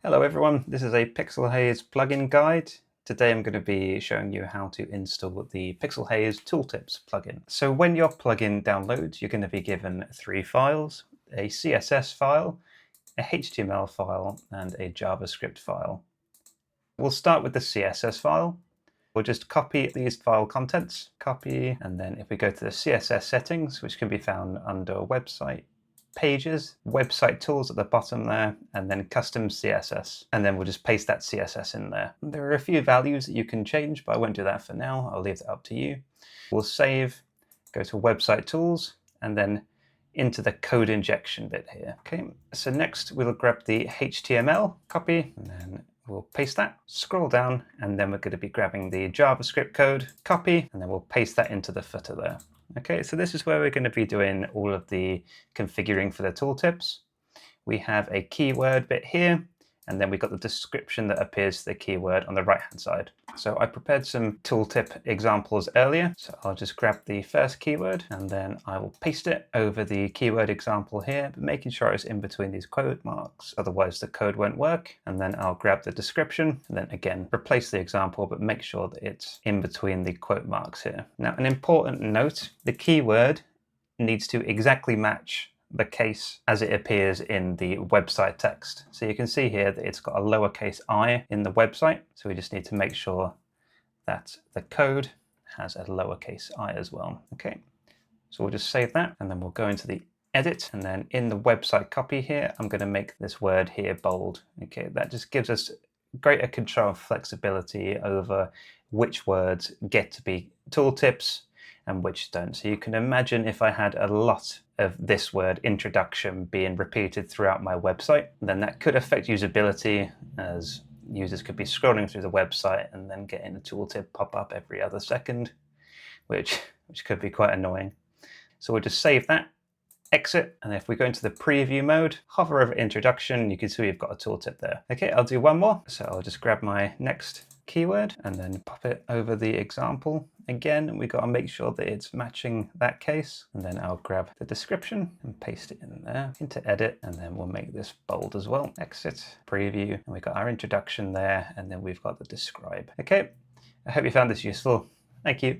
Hello everyone, this is a Pixelhaze plugin guide. Today I'm going to be showing you how to install the Pixelhaze Tooltips plugin. So when your plugin downloads, you're going to be given three files: a CSS file, a HTML file, and a JavaScript file. We'll start with the CSS file. We'll just copy these file contents, copy, and then if we go to the CSS settings, which can be found under website pages, website tools at the bottom there, and then custom CSS. And then we'll just paste that CSS in there. There are a few values that you can change, but I won't do that for now. I'll leave that up to you. We'll save, go to website tools, and then into the code injection bit here. Okay, so next we'll grab the HTML, copy, and then we'll paste that, scroll down, and then we're going to be grabbing the JavaScript code, copy, and then we'll paste that into the footer there. Okay, so this is where we're going to be doing all of the configuring for the tooltips. We have a keyword bit here, and then we've got the description that appears to the keyword on the right-hand side. So I prepared some tooltip examples earlier, so I'll just grab the first keyword, and then I will paste it over the keyword example here, but making sure it's in between these quote marks, otherwise the code won't work. And then I'll grab the description, and then again, replace the example, but make sure that it's in between the quote marks here. Now, an important note, the keyword needs to exactly match the case as it appears in the website text. So you can see here that it's got a lowercase I in the website. So we just need to make sure that the code has a lowercase I as well. Okay, so we'll just save that, and then we'll go into the edit, and then in the website copy here, I'm going to make this word here bold. Okay, that just gives us greater control and flexibility over which words get to be tooltips and which don't. So you can imagine if I had a lot of this word introduction being repeated throughout my website, then that could affect usability, as users could be scrolling through the website and then getting a tooltip pop up every other second, which could be quite annoying. So we'll just save that, exit, and if we go into the preview mode, hover over introduction, you can see we've got a tooltip there. Okay, I'll do one more. So I'll just grab my next keyword and then pop it over the example. Again, we've got to make sure that it's matching that case. And then I'll grab the description and paste it in there, into edit, and then we'll make this bold as well. Exit, preview, and we've got our introduction there, and then we've got the describe. Okay, I hope you found this useful. Thank you.